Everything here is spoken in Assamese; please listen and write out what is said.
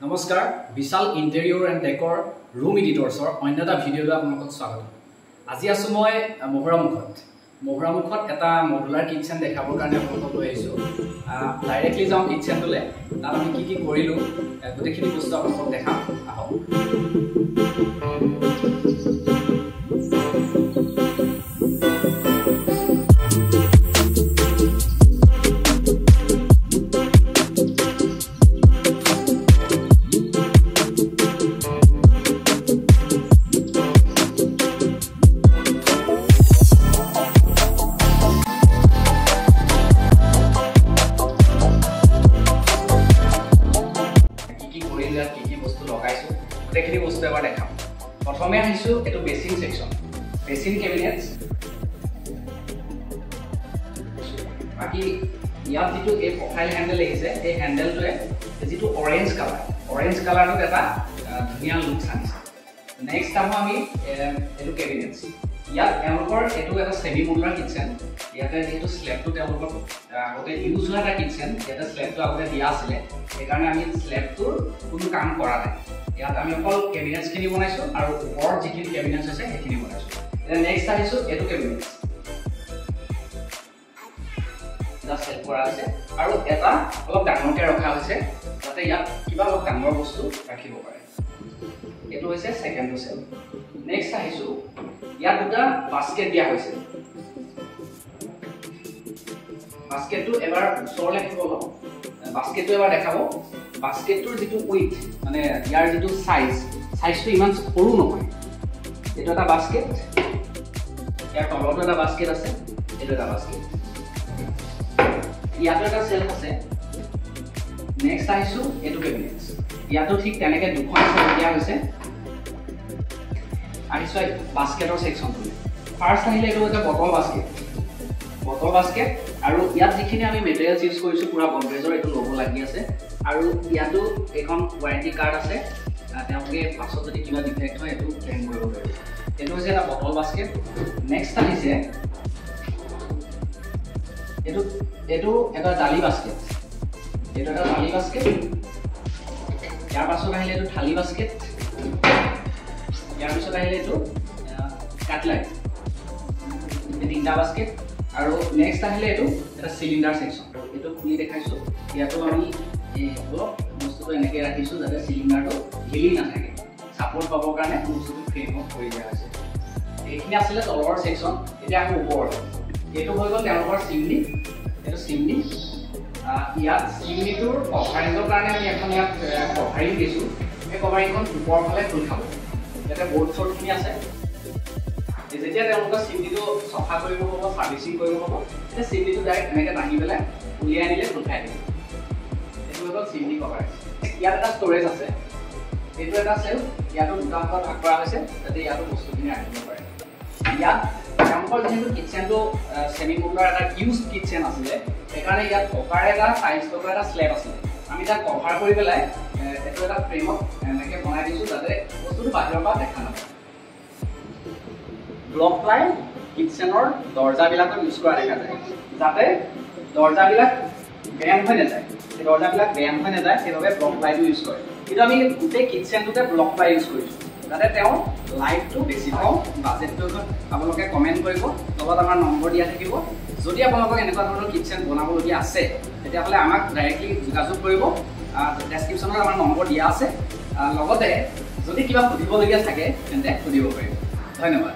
নমস্কাৰ বিশাল ইণ্টেৰিয়ৰ এণ্ড ডেকৰ ৰুম এডিটৰ্ছৰ অন্য এটা ভিডিঅ'লৈ আপোনালোকক স্বাগতম। আজি আছোঁ মই মহুৰামুখত এটা মডুলাৰ কিটচেন দেখাবৰ কাৰণে আপোনালোকক লৈ আহিছোঁ। ডাইৰেক্টলি যাওঁ কিটচেনটোলৈ, তাত আমি কি কৰিলোঁ গোটেইখিনি বস্তু আপোনালোকক দেখাম, আহক। গোটেইখিনি বস্তু এবাৰ দেখাম। প্ৰথমে আহিছোঁ এইটো বেচিন ছেকশ্যন, বেচিন কেবিনেটছ। বাকী ইয়াত যিটো এই প্ৰফাইল হেণ্ডেল আহিছে, এই হেণ্ডেলটোৱে যিটো অৰেঞ্জ কালাৰটোত এটা ধুনীয়া লুক আনিছে। নেক্সট আহোঁ আমি এইটো কেবিনেটছ। ইয়াত তেওঁলোকৰ এইটো এটা ছেমি মডুলাৰ কিটচেন। ইয়াতে যিহেতু স্লেবটো তেওঁলোকৰ আগতে ইউজ হোৱা এটা কিটচেন, ইয়াতে স্লেবটো আগতে দিয়া আছিলে, সেইকাৰণে আমি স্লেবটোৰ কোনো কাম কৰা নাই। ইয়াত আমি অকল কেবিনেটছখিনি বনাইছোঁ আৰু ওপৰত যিখিনি কেবিনেটছ আছে সেইখিনি বনাইছোঁ। এতিয়া নেক্সট আহিছোঁ এইটো কেবিনেটছ, এটা চেট কৰা আছে আৰু এটা অলপ ডাঙৰকৈ ৰখা হৈছে যাতে ইয়াত কিবা অলপ ডাঙৰ বস্তু ৰাখিব পাৰে। এইটো হৈছে ছেকেণ্ডটো চেট। নেক্সট আহিছোঁ, ইয়াত দুটা বাস্কেট দিয়া হৈছে। বাস্কেটটো এবাৰ ওচৰলৈ আহিব, অলপ বাস্কেটটো এবাৰ দেখাব। বাস্কেটটোৰ যিটো উইথ, মানে ইয়াৰ যিটো চাইজটো ইমান সৰু নহয়। এইটো এটা বাস্কেট, ইয়াৰ তলতো এটা বাস্কেট আছে, এইটো এটা বাস্কেট, ইয়াতো এটা চেল্ফ আছে। নেক্সট আহিছোঁ এইটো কেবিনেটছ। ইয়াতো ঠিক তেনেকৈ দুখন চেল্ফ দিয়া হৈছে। আহিছোঁ বাস্কেটৰ ছেকশ্যনটোলৈ। ফাৰ্ষ্ট আহিলে এইটো এটা বটল বাস্কেট আৰু ইয়াত যিখিনি আমি মেটেৰিয়েলছ ইউজ কৰিছোঁ পুৰা গডৰেজৰ এইটো ল'ব লাগি আছে। আৰু ইয়াতো এখন ৱাৰেণ্টি কাৰ্ড আছে, তেওঁলোকে পাছত যদি কিবা ডিফেক্ট হয় এইটো ক্লেইম কৰিব পাৰিব। এইটো হৈছে এটা বটল বাস্কেট। নেক্সট আহিছে এইটো এটা দালি বাস্কেট। ইয়াৰ পাছত আহিলে এইটো থালি বাস্কেট। ইয়াৰ পিছত আহিলে এইটো কাটলাইট, এই তিনিটা বাস্কেট। আৰু নেক্সট আহিলে এইটো এটা চিলিণ্ডাৰ ছেকশ্যন। এইটো খুলি দেখাইছোঁ। ইয়াতো আমি অলপ বস্তুটো এনেকৈ ৰাখিছোঁ যাতে চিলিণ্ডাৰটো হিলি নাথাকে, ছাপৰ্ট পাবৰ কাৰণে বস্তুটো ফ্ৰেমত কৰি দিয়া হৈছে। এইখিনি আছিলে তলৰ ছেকশ্যন। এতিয়া আমি ওপৰত, এইটো হৈ গ'ল তেওঁলোকৰ চিমনি। এইটো চিমনি। ইয়াত চিমনিটোৰ কভাৰিঙৰ কাৰণে আমি এখন ইয়াত কভাৰিং দিছোঁ। সেই কভাৰিংখন ওপৰৰ ফালে খোল খাব, ইয়াতে বৰ্ড চৰ্ডখিনি আছে। যেতিয়া তেওঁলোকৰ চিমনিটো চফা কৰিব হ'ব, ছাৰ্ভিচিং কৰিব হ'ব, তেতিয়া চিমনিটো ডাইৰেক্ট এনেকৈ দাঙি পেলাই উলিয়াই আনিলে খোল খাই দিব। এইটো হৈ গ'ল চিমনি কভাৰেজ। ইয়াত এটা ষ্ট'ৰেজ আছে, এইটো এটা চেল্ফ। ইয়াতো দুটা ভাগত ভাগ কৰা হৈছে যাতে ইয়াতো বস্তুখিনি ৰাখিব পাৰে। ইয়াত তেওঁলোকৰ যিহেতু কিটচেনটো ছেমি মডুলাৰ এটা ইউজ কিটচেন আছিলে, সেইকাৰণে ইয়াত পকাৰ এটা টাইলছ লগা এটা স্লেব আছিলে। আমি তাক কভাৰ কৰি পেলাই এইটো এটা ফ্ৰেমত এনেকৈ বনাই দিছোঁ যাতে বস্তুটো বাহিৰৰ পৰা দেখা নাপায়। ব্লক প্লাই কিটচেনৰ দৰ্জাবিলাকত ইউজ কৰা দেখা যায় যাতে দৰ্জাবিলাক বেন হৈ নাযায়। সেই দৰ্জাবিলাক বেন হৈ নাযায়, সেইবাবে ব্লক প্লাইটো ইউজ কৰে। কিন্তু আমি গোটেই কিটচেনটোতে ব্লক প্লাই ইউজ কৰিছোঁ যাতে তেওঁ লাইটটো বেছি কম। বাজেটটো আপোনালোকে কমেণ্ট কৰিব, লগত আমাৰ নম্বৰ দিয়া থাকিব। যদি আপোনালোকক এনেকুৱা ধৰণৰ কিটচেন বনাবলগীয়া আছে তেতিয়াহ'লে আমাক ডাইৰেক্টলি যোগাযোগ কৰিব। ডেছক্ৰিপশ্যনত আমাৰ নম্বৰ দিয়া আছে। লগতে যদি কিবা সুধিবলগীয়া থাকে তেন্তে সুধিব পাৰিব। ধন্যবাদ।